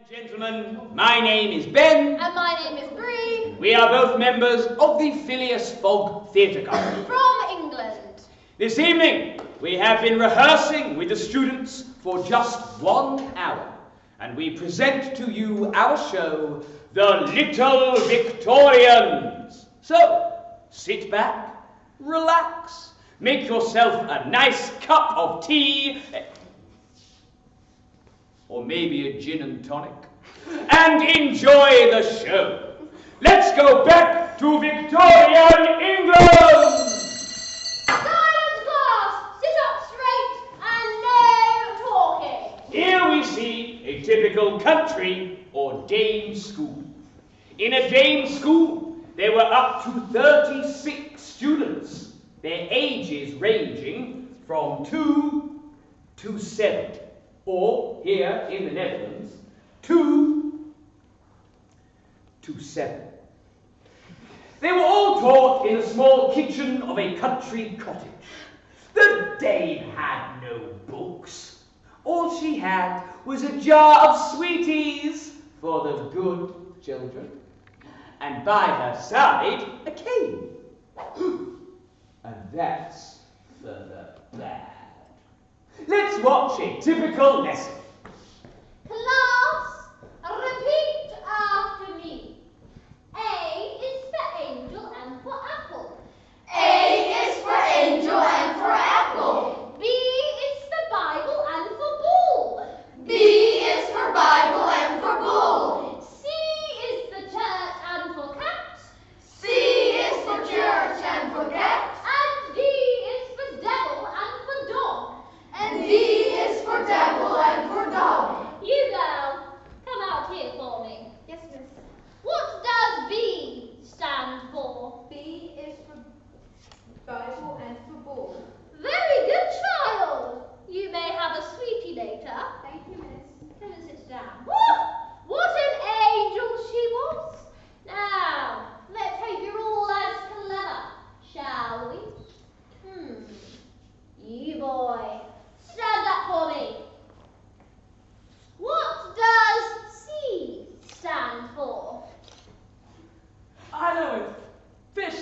Gentlemen, my name is Ben. And my name is Bree. We are both members of the Phileas Fogg Theatre Company. From England. This evening, we have been rehearsing with the students for just 1 hour, and we present to you our show, The Little Victorians. So, sit back, relax, make yourself a nice cup of tea, or maybe a gin and tonic, and enjoy the show. Let's go back to Victorian England! Silence, class! Sit up straight and no talking. Here we see a typical country or dame school. In a dame school, there were up to 36 students, their ages ranging from 2 to 7. Or, here in the Netherlands, 2 to 7. They were all taught in the small kitchen of a country cottage. The dame had no books. All she had was a jar of sweeties for the good children, and by her side, a cane. And that's for the bad. Let's watch a typical lesson. Class, repeat after me. A is for angel and for apple. A is for angel and for apple. B is for Bible and for ball. B is for Bible and for bull. C is for church and for cat. C is for church and for cat. And D is for devil and for dog. And D is for devil and for dog. You girl, come out here for me. Yes, miss. What does B stand for? B is for Bible and for bull. Very good, child. You may have a sweetie later. Thank you, miss. Come and sit down. What an angel she was. Now, let's hope you're all as clever, shall we? You boy, stand up for me. What does C stand for? I know it. Fish.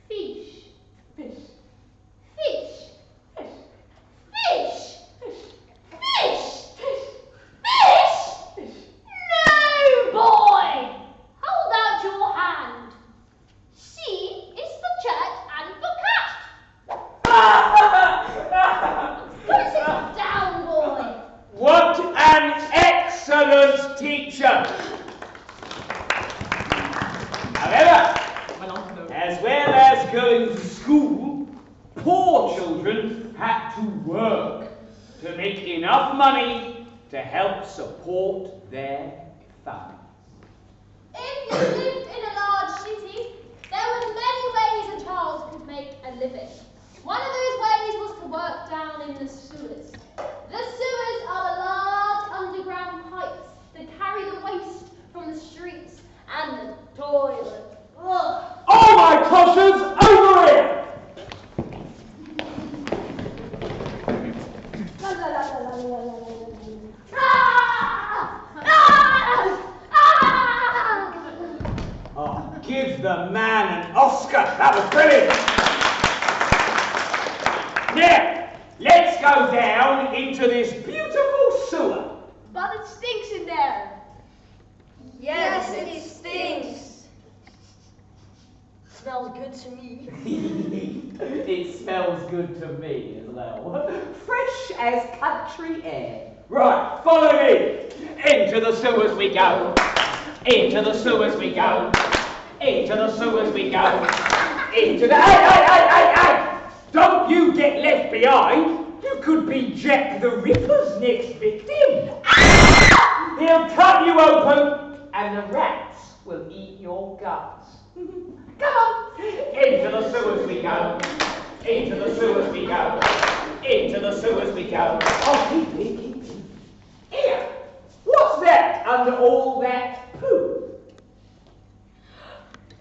Fish. Fish. Fish. Fish. Fish. Fish. Fish. Fish. Fish. Fish. No, boy! Hold out your hand. C is for church and for cat. Go sit down, boy. What an excellent teacher! However, as well as going to school, poor children had to work to make enough money to help support their families. If you lived in a large city, there were many ways a child could make a living. One of those ways was to work down in the sewers. The sewers are the large underground pipes that carry the waste from the streets and the toilets. Ugh. All my cautions over here! Oh, give the man an Oscar. That was brilliant. Now, let's go down into this beautiful sewer. But it stinks in there. Yes, it stinks. Smells good to me. It smells good to me as well. Fresh as country air. Right, follow me. Into the sewers we go. Into the sewers we go. Into the sewers we go. Into the... Hey! Don't you get left behind. You could be Jack the Ripper's next victim. He'll cut you open and the rats will eat your guts. Come on. Into the sewers we go. Into the sewers we go. Into the sewers we go. Oh, keep. Here. What's that under all that poo?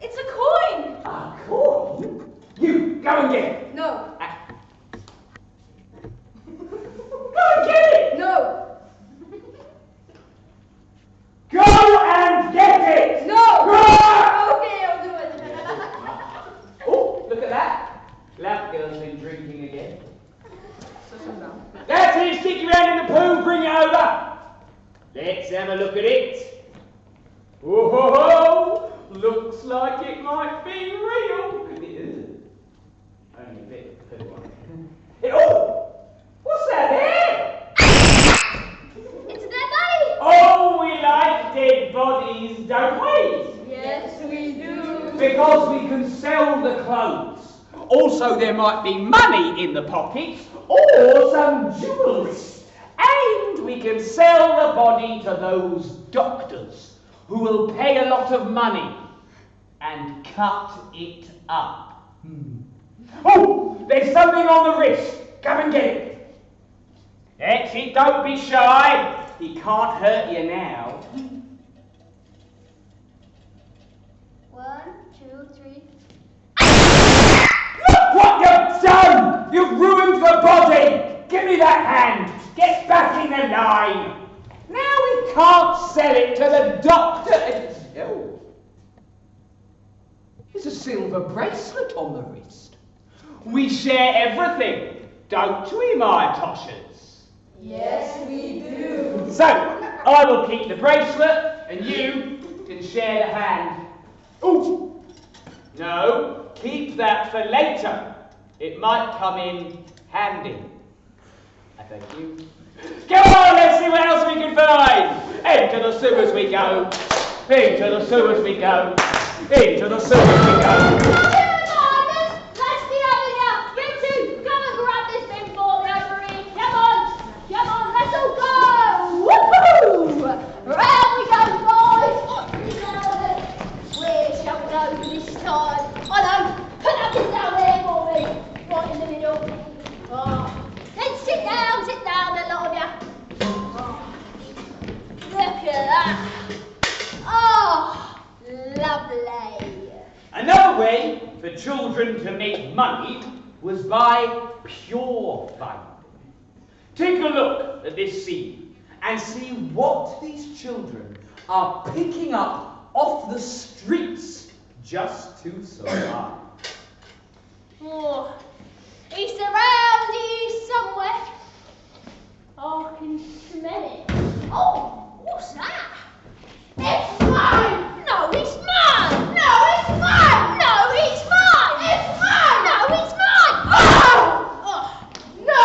It's a coin. A coin? You, go and get it. No. Go and get it. No. Let's have a look at it. Oh, ho, ho. Looks like it might be real. Only a bit. Oh! What's that there? It's a dead body! Oh, we like dead bodies, don't we? Yes, we do. Because we can sell the clothes. Also, there might be money in the pockets or some jewellery. And we can sell the body to those doctors who will pay a lot of money and cut it up. Oh, there's something on the wrist. Come and get it. That's it, don't be shy. He can't hurt you now. 1, 2, 3. Look what you've done! You've ruined the body! Give me that hand! Get back in the line! Now we can't sell it to the doctor! Oh. There's a silver bracelet on the wrist. We share everything, don't we, my Toshers? Yes, we do. So, I will keep the bracelet, and you can share the hand. Ooh! No, keep that for later. It might come in handy. I thank you. Come on, let's see what else we can find. Into the sewers we go. Into the sewers we go. Into the sewers we go. Let's be having out. You two, come and grab this bin for me over here. Come on, let's all go. Woohoo! Round we go, boys. Where shall we go this time? I know. Put that bin down there for me. Right in the middle. Oh. Then sit down, the lot of you. Oh. Look at that. Oh, lovely. Another way for children to make money was by pure finding. Take a look at this scene and see what these children are picking up off the streets just to survive. Oh, he's around here somewhere. Oh, I can smell it. Oh, what's that? It's mine! No, it's mine! No, it's mine! No, it's mine! It's mine! No, it's mine! Oh! No,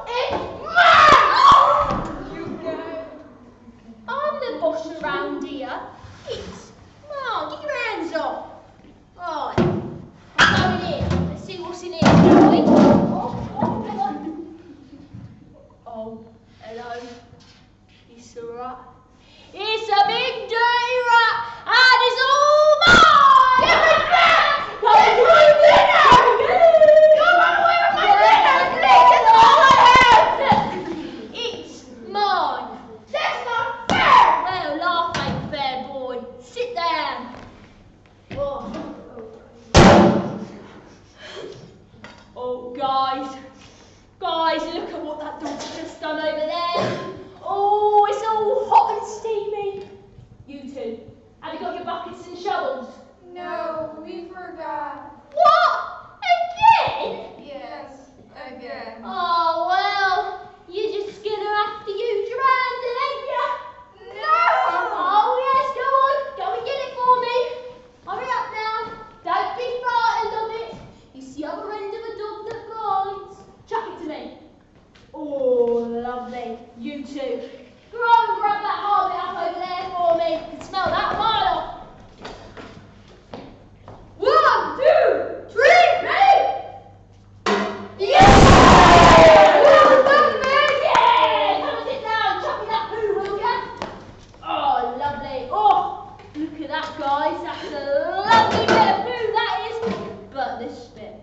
it's mine! Oh! You go. I'm the boss around here. It's mine. Get your hands off. Right. I'm going in. Let's see what's in here, shall we? Oh, hello. Oh, hello. It's a rat. It's a big dirty rat, and it's all mine! Give it back! Give it back! You're running away with my dinner! It's all I have! It's mine. That's not fair! Well, laugh ain't fair, boy. Sit down. Oh, guys, look at what that dog's just done over there. Oh, it's all hot and steamy. You two, have you got your buckets and shovels? No, we forgot. What? Again? Yes, again. Oh, well, you're just gonna have to use your hand, ain't ya? No! Oh, yes, go and get it for me. Hurry up now. Don't be frightened of it. It's the other end of a dog that bites. Chuck it to me. Oh, lovely. You two. Go on and grab that hard bit up over there for me. I can smell that a mile off. 1, 2, 3, ready? Yeah! Well done, man! Yeah! Come and sit down. Chuck me that poo, will ya? Oh, lovely. Oh, look at that, guys. That's a lovely bit of poo, that is. But this bit.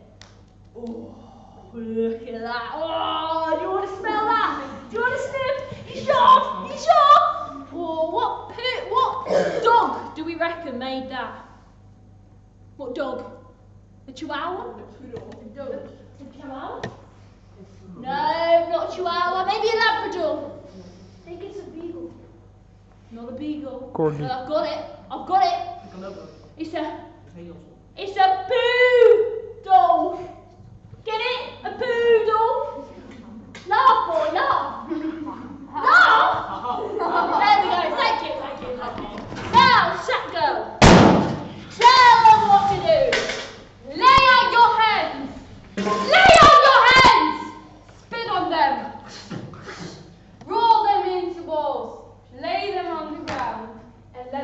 Oh, look at that. Oh, do you want to smell that? Do you want to sniff? You sure? You sure? Oh, what dog do we reckon made that? What dog? A chihuahua? A dog. A chihuahua? No, not a chihuahua. Maybe a Labrador. I think it's a beagle. Not a beagle. Corgi. I've got it. It's a poodle. Get it? A poodle. Laugh, boy, laugh. Laugh. There we go.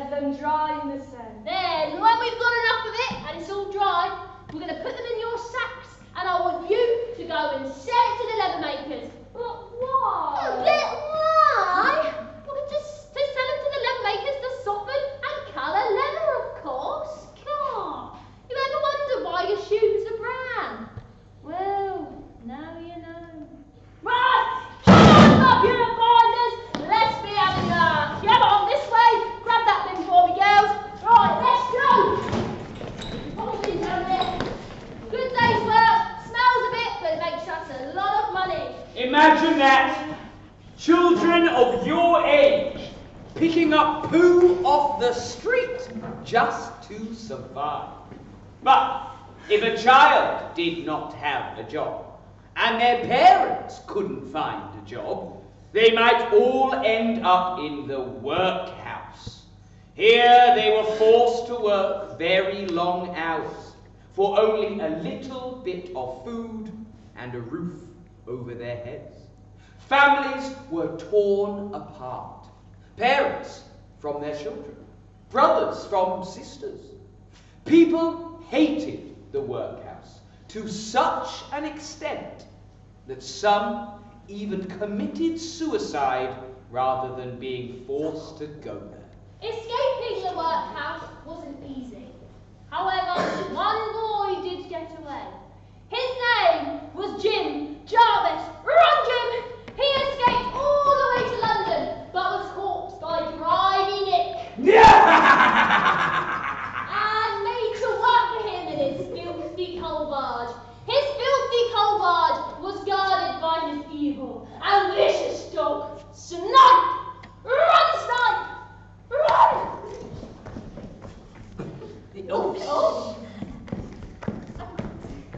let them dry in the sun. Then, when we've got enough of it and it's all dry, we're going to put them in your sacks, and I want you to go and sell it to the leather makers. But why? But why? Well, just to sell them to the leather makers to soften and colour leather, of course. Can't. You ever wonder why your shoes are brown? Well, now you know. Right! Come on, pure binders! Let's be having a... Come on, this way! Grab that bin for me, girls! Right, let's go! Put the bin down there. Good day's work. Smells a bit, but it makes us a lot of money. Imagine that. Children of your age picking up poo off the street just to survive. But if a child did not have a job, and their parents couldn't find a job, they might all end up in the workhouse. Here they were forced to work very long hours for only a little bit of food and a roof over their heads. Families were torn apart. Parents from their children, brothers from sisters. People hated the workhouse to such an extent that some even committed suicide rather than being forced to go there. Escaping the workhouse wasn't easy. However, one boy did get away. His name was Jim Jarvis. Run, Jim! He escaped all the way to London, but was caught by Grimy Nick. And made to work for him in his filthy coal barge. His filthy coal barge was guarded by his evil and vicious dog, Snipe! Run, Snipe! Run! Oh.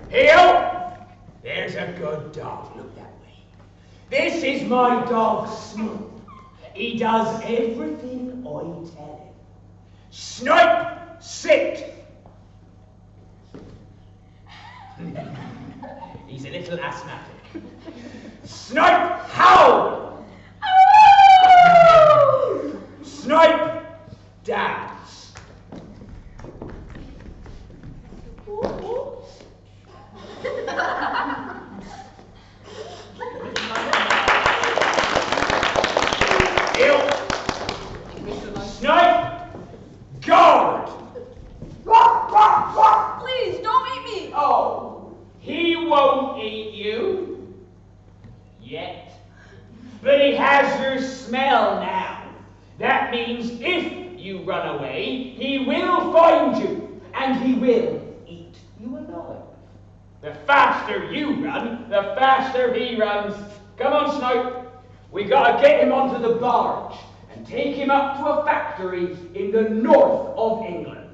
Heel! There's a good dog. Look that way. This is my dog, Snoop. He does everything I tell him. Snipe, sit! He's a little asthmatic. Snipe, howl! Snipe, dance. Heel. Snipe, guard. Please, don't eat me. Oh, he won't eat you. Yet. But he has your smell now. That means if you run away, he will find you, and he will eat you alive. The faster you run, the faster he runs. Come on, Snipe. We gotta get him onto the barge and take him up to a factory in the north of England.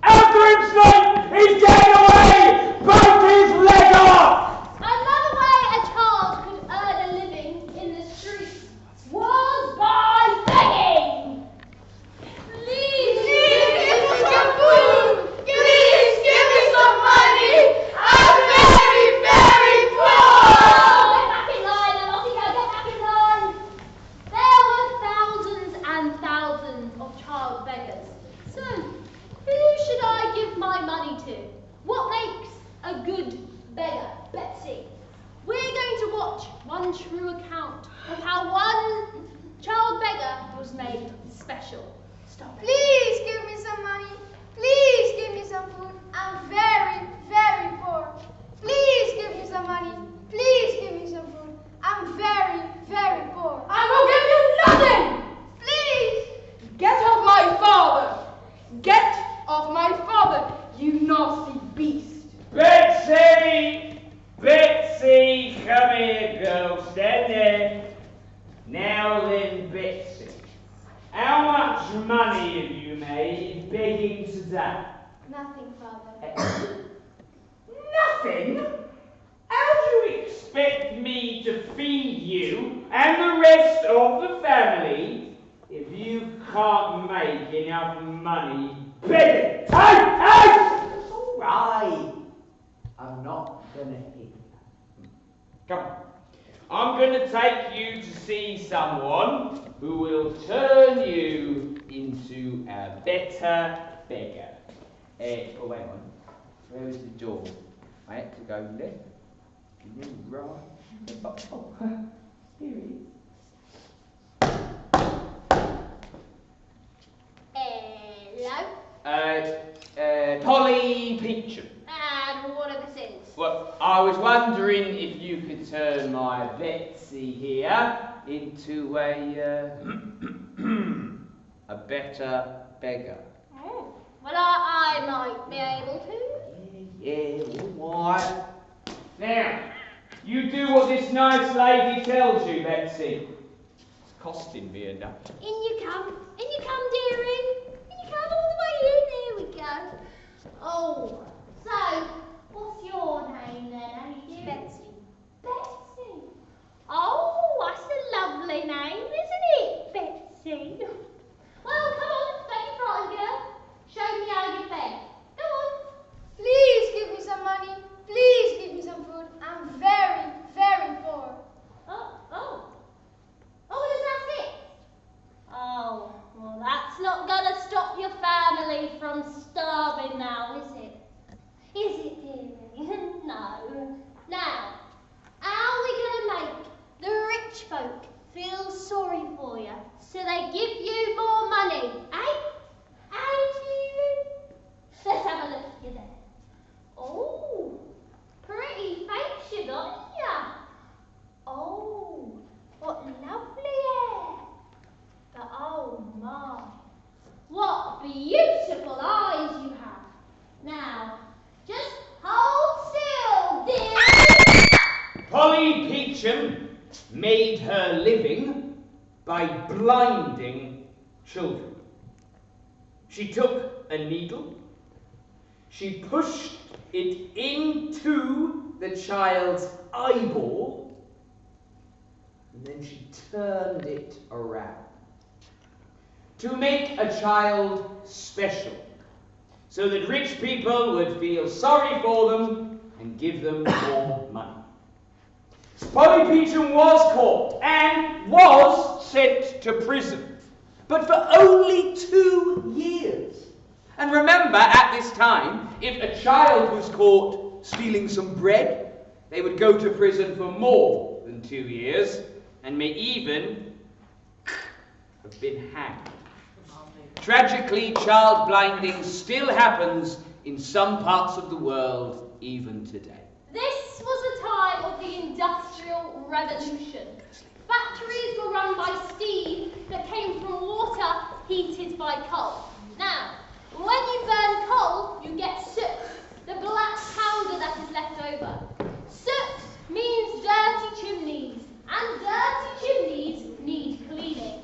After him, Snipe! He's getting away! Bite his leg off! Another way a child could earn a living in the streets was by begging. Please give me some food. Please give me some money. I'm very, very poor. Get back in line, Lottie, get back in line. There were thousands and thousands of child beggars. So, who should I give my money to? What makes a good beggar? Betsy. We're going to watch one true account of how one child beggar was made special. Stop it. Please give me some money. Please give me some food. I'm very, very poor. Please give me some money. Please give me some food. I'm very, very poor. I will give you nothing. Please. Get off my father. Get off my father, you nasty beast. Betsy! Betsy, come here, girl. Stand there. Now then, Betsy. How much money have you made begging today? Nothing, Father. Nothing? How do you expect me to feed you and the rest of the family if you can't make enough money begging? Hey! It's all right. I'm not gonna hit you. Come on. I'm going to take you to see someone who will turn you into a better beggar. Oh, wait on. Where is the door? I had to go left. And then right. Oh, here it is. Hello? Polly Peachum. And what are the sins? Well, I was wondering if you could turn my Betsy here into a better beggar. Oh, well, I might be able to. Yeah, all right. Now, you do what this nice lady tells you, Betsy. It's costing me enough. In you come, dearie. In you come all the way in. There we go. Oh, so what's your name then, Amy? Betsy. Betsy. Oh, that's a lovely name, isn't it, Betsy? Well, come on, don't be frightened, girl. Show me how you fed. Go on. Please give me some money. Please give me some food. I'm very, very poor. Well, that's it. Oh, well, that's not gonna stop your family from starving now, is it? Is it, dearie? No. Now, how are we gonna make the rich folk feel sorry for you so they give you more money, eh? Dearie? Let's have a look at you there. Oh, pretty face you got, ya? Oh, what lovely hair. But oh my, what beautiful eyes you have. Now, just hold still, dear. Polly Peachum made her living by blinding children. She took a needle, she pushed it into the child's eyeball, and then she turned it around to make a child special, so that rich people would feel sorry for them and give them more money. Polly Peachum was caught and was sent to prison, but for only 2 years. And remember, at this time, if a child was caught stealing some bread, they would go to prison for more than 2 years, and may even have been hanged. Tragically, child blinding still happens in some parts of the world even today. This was a time of the Industrial Revolution. Factories were run by steam that came from water heated by coal. Now, when you burn coal, you get soot, the black powder that is left over. Soot means dirty chimneys, and dirty chimneys need cleaning.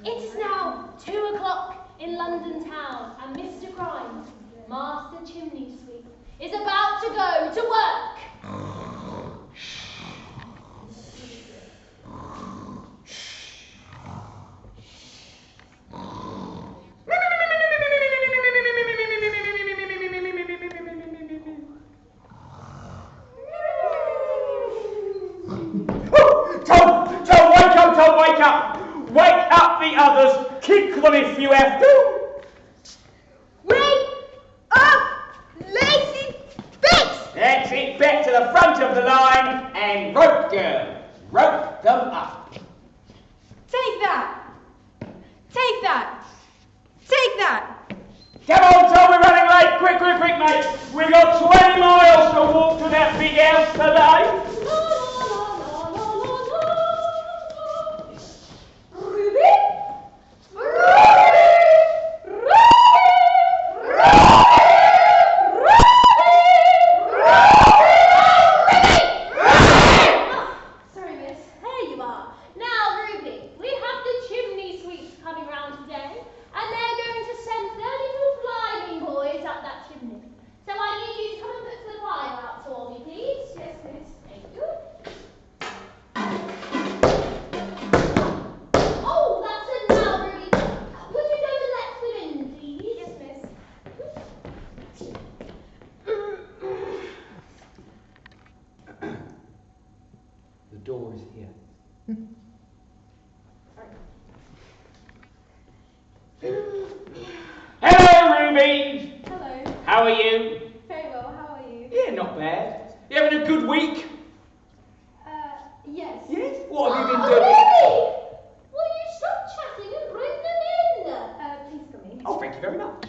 It is now 2 o'clock in London town, and Mr. Grimes, Master Chimney Sweep, is about to go to work. Tom, wake up! Wake up the others! Kick them if you have to! Wake up, lazy bitch! That's it, back to the front of the line and rope, girl. Rope them up. Take that! Take that! Take that! Come on, Tom, we're running late. Quick, mate. We got 20 miles to walk to that big house today. The door is here. Hello, Ruby. Hello. How are you? Very well, how are you? Yeah, not bad. You having a good week? Yes. Yes. What have you been Oh, doing? Ruby! Will you stop chatting and bring them in? Please come in. Oh, thank you very much.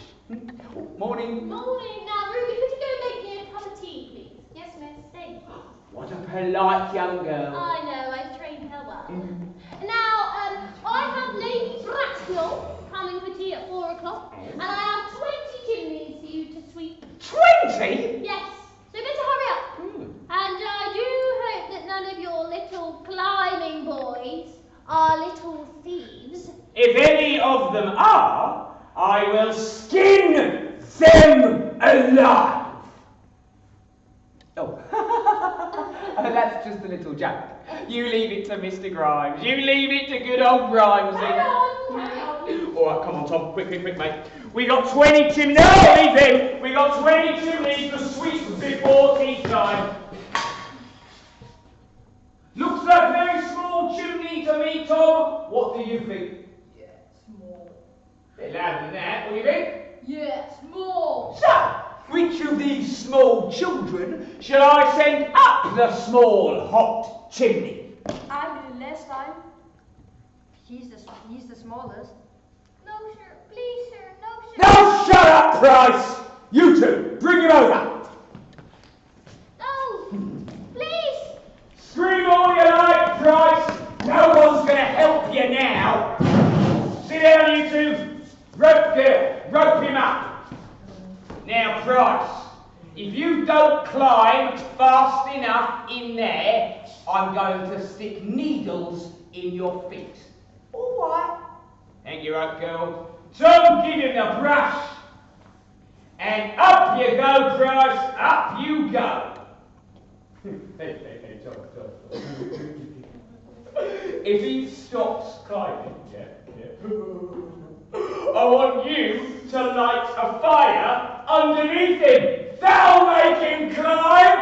Oh, morning. Morning. Now, Ruby, could you go make me a cup of tea, please? Yes, miss. Thank you. What a polite young girl. I know, I've trained her well. Now, I have Lady Bracknell coming for tea at 4 o'clock, and I have 20 chimneys for you to sweep. 20? Yes, so better hurry up. And I do hope that none of your little climbing boys are little thieves. If any of them are, I will skin them alive. Oh, that's just a little joke. You leave it to Mr. Grimes. You leave it to good old Grimes. Carry on. All right, come on, Tom. Quick, mate. We got 20 chimneys. No, leave him. We got 20 chimneys to sweep before tea time. Looks like a very small chimney to me, Tom. What do you think? Yeah, small. A bit louder than that. What do you think? Yeah, small. So, which of these small children shall I send up the small hot chimney? I did it last time. He's the smallest. No, sir. Please, sir. No, sir. Now shut up, Price! You two, bring him over. No. Please. Scream all you like, Price. No one's going to help you now. Sit down, you two. Rope him up. Now, Price, if you don't climb fast enough in there, I'm going to stick needles in your feet. All right. Thank you, rope girl. Tom, give him the brush. And up you go, Price. Up you go. Hey, Tom. If he stops climbing, yeah. I want you to light a fire underneath him. That'll make him climb.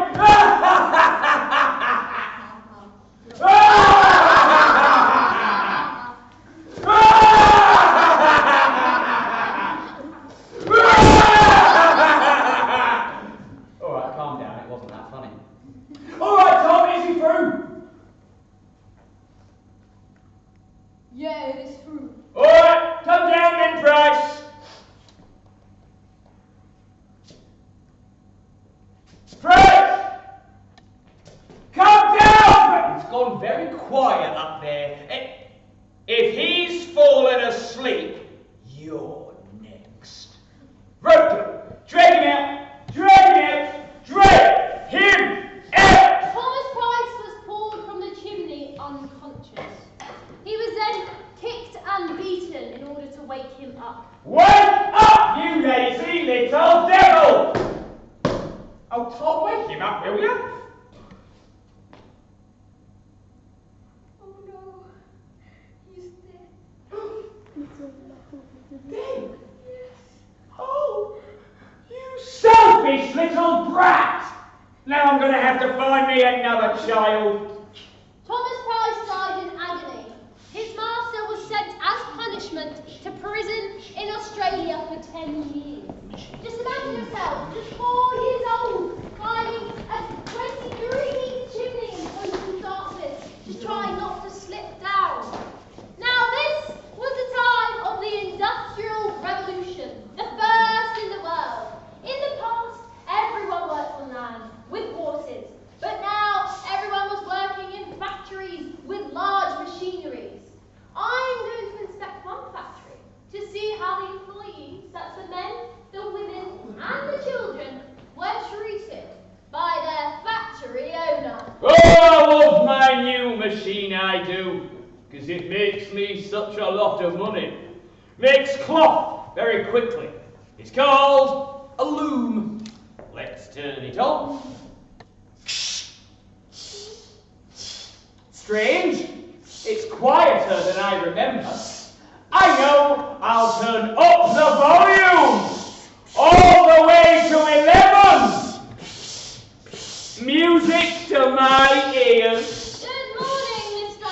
All right, calm down. It wasn't that funny. All right, Tom, is he through? Yeah, it is true. All right, come down then, Price. Price! Come down! It's gone very quiet up there. If he's fallen asleep, you're next. Rope, drag him out! Drag him out! Thomas Price was pulled from the chimney unconscious. He was then kicked and beaten in order to wake him up. Wake up, you lazy little devil! Oh, Tom, wake him up, will you? Oh no. He's dead. Dead? Yes. Oh, you selfish little brat! Now I'm going to have to find me another child. Thomas Price died in agony. His master was sent as punishment to prison in Australia for 10 years. Just imagine yourself, just 4 years old, climbing a 23-meter chimney in total darkness, just trying not to slip down. Now this was the time of the Industrial Revolution, the first in the world. In the past, everyone worked on land with horses, but now everyone was working in factories with large machineries. I'm going to inspect one factory to see how the employees, that's the men, the women, and the children, were treated by their factory owner. Oh, I love my new machine, I do, because it makes me such a lot of money. Makes cloth very quickly. It's called a loom. Let's turn it on. Strange. It's quieter than I remember. I know. I'll turn up the volume all the way to 11. Music to my ears. Good morning, Mr.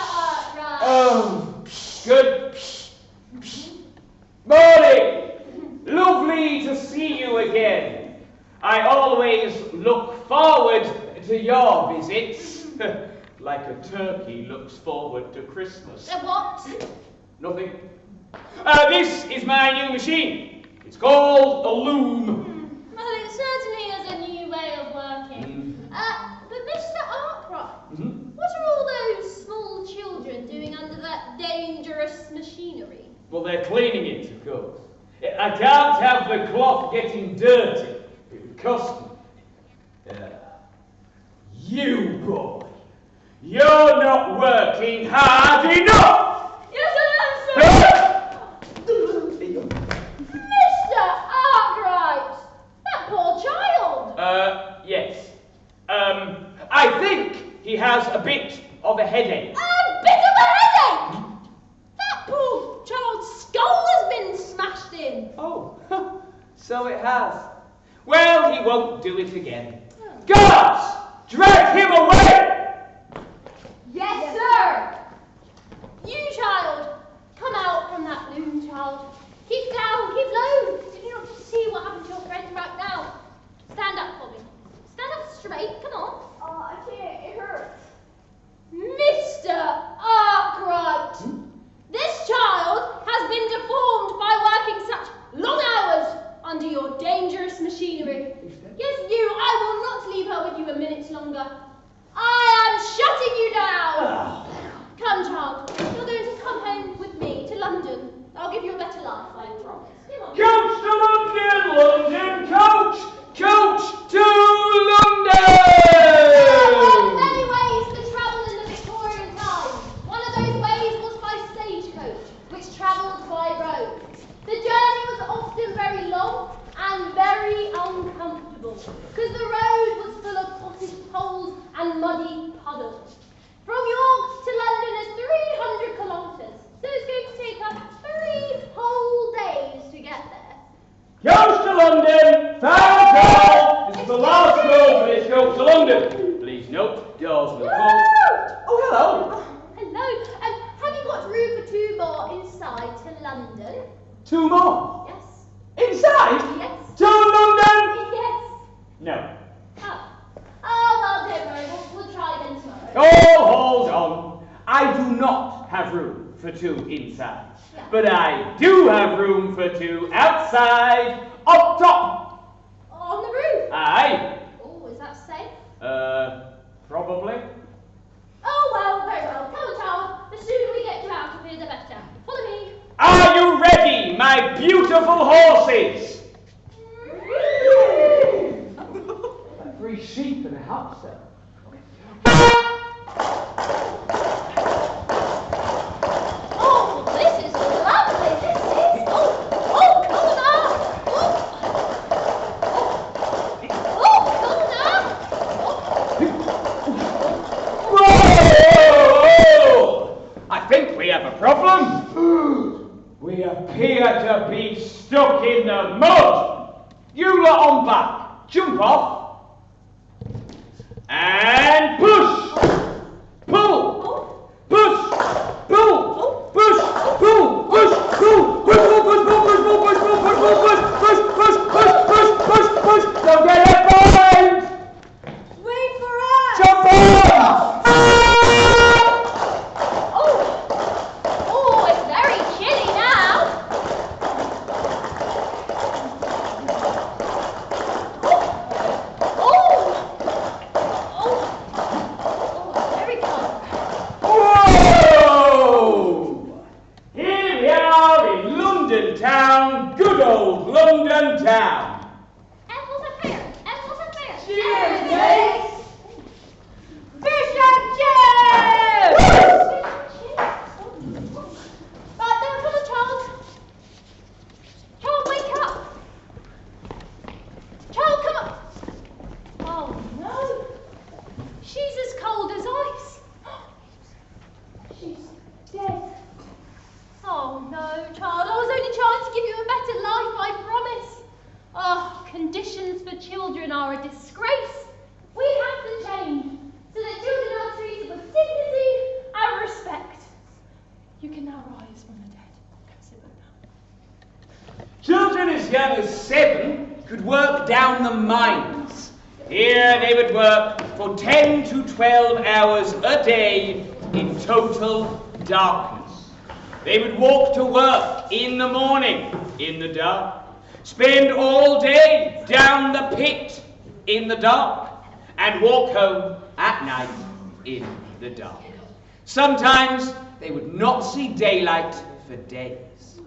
looks forward to Christmas. What? Nothing. This is my new machine. It's called a loom. Well, it certainly is a new way of working. But Mr. Arkwright, what are all those small children doing under that dangerous machinery? Well, they're cleaning it, of course. I can't have the cloth getting dirty. It would cost me. You boy, you're not working hard enough! Yes, I am, sir! Mr. Arkwright! That poor child! Yes. I think he has a bit of a headache. A bit of a headache! That poor child's skull has been smashed in. Oh, so it has. Well, he won't do it again. Guards! Drag him away! Yes, sir! You, child, come out from that loom, child. Keep down, keep low. Did you not see what happened to your friend right now? Stand up for me. Stand up straight, come on. Oh, I can't. It hurts. Mr. Arkwright! This child has been deformed by working such long hours under your dangerous machinery. Yes, you, I will not leave her with you a minute longer. I am shutting you down. Come, child, you're going to come home with me to London. I'll give you a better life, I promise. Come on. Coach to London, London, coach! Coach to London! There are many ways to travel in the Victorian times. One of those ways was by stagecoach, which travelled by road. The journey was often very long and very uncomfortable, because the road was full of potted holes and muddy puddles. From York to London is 300 kilometres, so it's going to take us 3 whole days to get there. Coach to London, final call! This is the last call for this coach to London. Please note, doors will close. Oh, hello. Hello, have you got room for 2 more inside to London? 2 more? Yes. Inside? Yes. To London? Yes. No. Oh, well, don't worry, we'll try again tomorrow. Oh, hold on. I do not have room for 2 inside. Yeah. But I do have room for 2 outside, up top. On the roof? Aye. Oh, is that safe? Probably. Oh, well, very well. Come on, child. The sooner we get you out of here, the better. Follow me. Are you ready, my beautiful horses? 3 sheep and a hamster. Oh, this is lovely. This is. Oh, come on. Whoa! I think we have a problem. We appear to be stuck in the mud. You lot on back. Jump off. And push! Pull! Push! Pull! Push! Pull! Push! Pull! Push! Pull! Push! Pull! Push! Pull! Push! Pull! Push! Pull! Push! Push! Push! Push! Push! Push! Push! Don't get left behind! Wait for us! Jump on! Oh, it's very chilly now. Oh, very cold. Whoa! Here we are in London town, good old London town. Apples are fair. Apples are fair. Cheers, mates! Fish and chips! Right, now come on, Charles. Charles, wake up. Charles, come on. Oh, no. She's as cold as ice. She's dead. Oh, no, child. I was only trying to give you a better life, I promise. Oh, conditions for children are a disgrace. We have to change so that children are treated with dignity and respect. You can now rise from the dead. Sit down. Children as young as 7 could work down the mines. Here they would work for 10 to 12 hours a day in total darkness. They would walk to work in the morning in the dark, spend all day down the pit in the dark, and walk home at night in the dark. Sometimes they would not see daylight for days.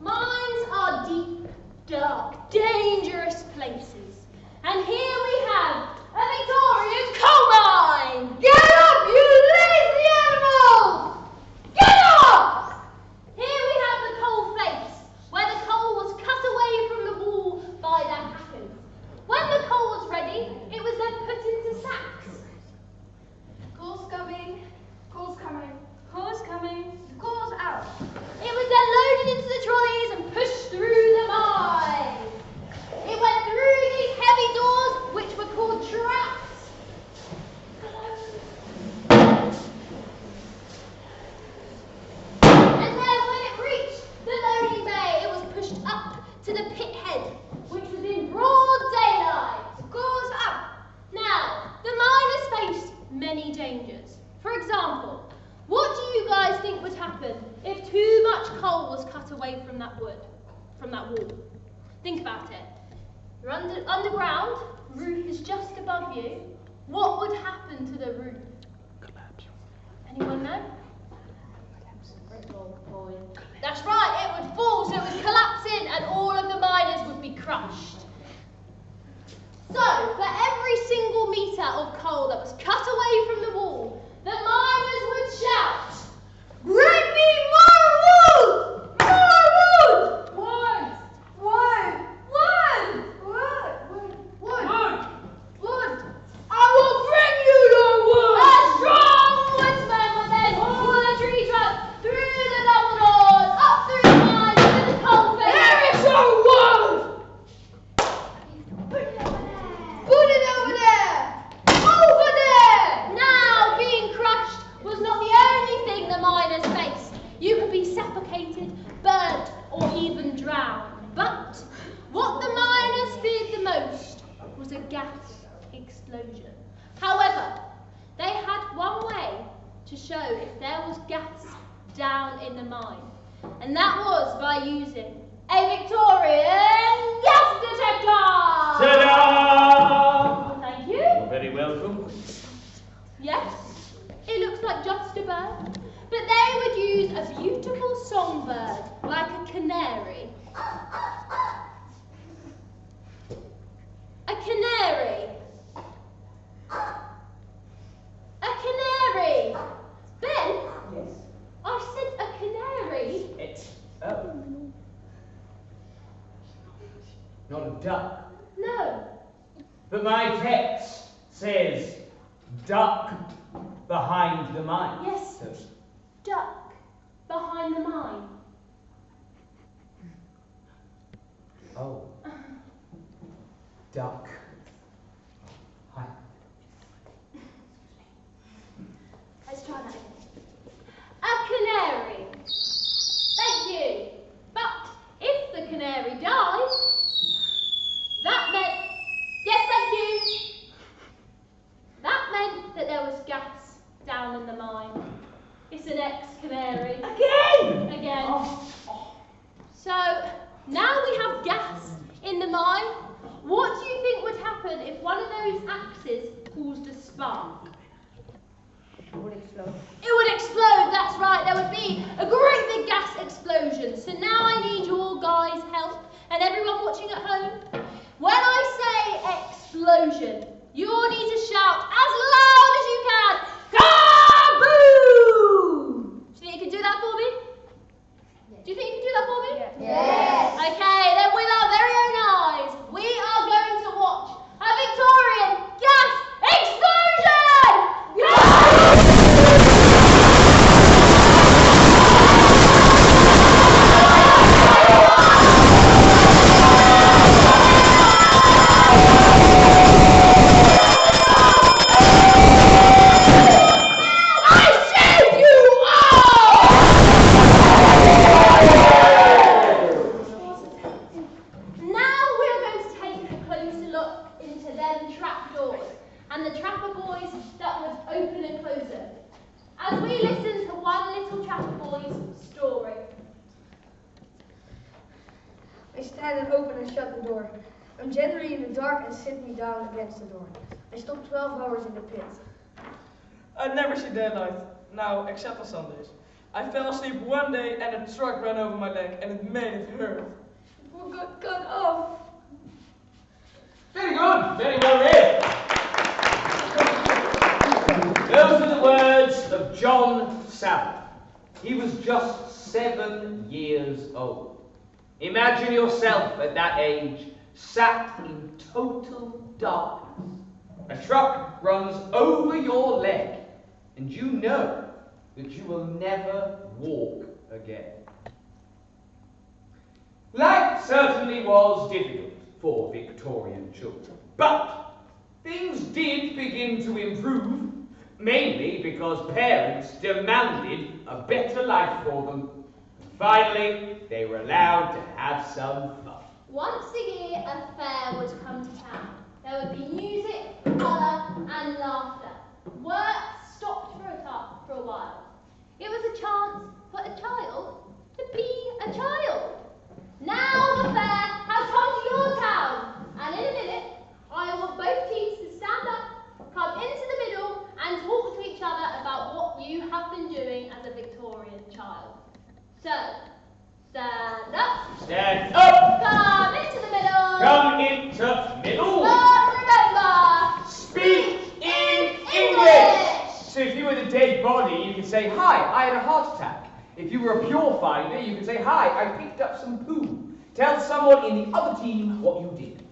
Mines are deep, dark, dangerous places. And here we have a Victorian coal mine! Get up, you lazy animals! Get up! Here we have the coal face, where the coal was cut away from the wall by their hackers. When the coal was ready, it was then put into sacks. Coal's coming. Coal's coming. Coal's coming. Coal's out. It was then loaded into the trolleys and pushed through the mine. It went through these heavy doors, which were called traps. And then when it reached the loading bay, it was pushed up to the pit head, which was in broad daylight. Goes up. Now, the miners faced many dangers. For example, what do you guys think would happen if too much coal was cut away from that wood, from that wall? Think about it. You're underground, roof is just above you. What would happen to the roof? Collapse. Anyone know? That's right, it would fall, so it would collapse in and all of the miners would be crushed. So, for every single metre of coal that was cut away from the wall, the miners would shout, "Bring me more wood! More wood! Wood! Wood! Wood! Wood! Wood! Wood! I will bring you the wood!" A strong woodsman would then pull a tree trunk through the double doors, up through the mine to the coal face. There is some wood! Put it over there. Put it over there! Over there! Now, being crushed was not the only thing the miners faced. You could be suffocated, burnt, or even drowned. But what the miners feared the most was a gas explosion. However, they had one way to show if there was gas down in the mine, and that was by using a Victorian gas detector! Ta-da! Thank you. You're very welcome. Yes, it looks like just a bird, but they would use a beautiful songbird like a canary. A canary. A canary. Ben? Yes. I said a canary. Oh. Not a duck. No. But my text says duck behind the mine. Yes. So, Duck behind the mine. oh. Duck. Hi. Let's try that again. A canary. Thank you. But if the canary died, that meant... Yes, thank you. That meant that there was gas down in the mine. It's an ex-canary. Again! Again. So, now we have gas in the mine. What do you think would happen if one of those axes caused a spark? It would explode. It would explode, that's right. There would be a great big gas explosion. So now I need your guys' help and everyone watching at home. When I say explosion, you all need to shout as loud as you can. Kaboom! Do you think you can do that for me? Do you think you can do that for me? Yes. Okay, then with our very own eyes, we are going to watch a Victorian gas explosion! head and open and shut the door. I'm generally in the dark and sit me down against the door. I stop 12 hours in the pit. I never see daylight, now except on Sundays. I fell asleep one day and a truck ran over my leg and it made it hurt. We got cut off. Very good, very well read. Those are the words of John Savage. He was just 7 years old. Imagine yourself at that age, sat in total darkness. A truck runs over your leg, and you know that you will never walk again. Life certainly was difficult for Victorian children, but things did begin to improve, mainly because parents demanded a better life for them. Finally, they were allowed to have some fun. Once a year, a fair would come to town. There would be music, colour, and laughter. Work stopped for a while. It was a chance for a child to be a child. Now the fair has come to your town, and in a minute, I want both teams to stand up, come into the middle, and talk to each other about what you have been doing as a Victorian child. So, stand up. Stand up. Come into the middle. Come into middle. But remember, Speak in English. So if you were the dead body, you could say, "Hi, I had a heart attack." If you were a pure finder, you could say, "Hi, I picked up some poo." Tell someone in the other team what you did.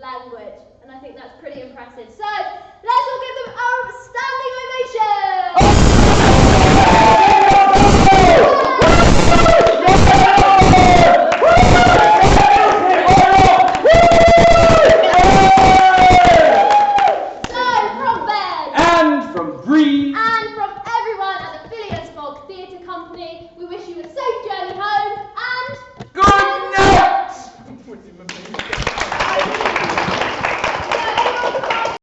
language, and I think that's pretty impressive. So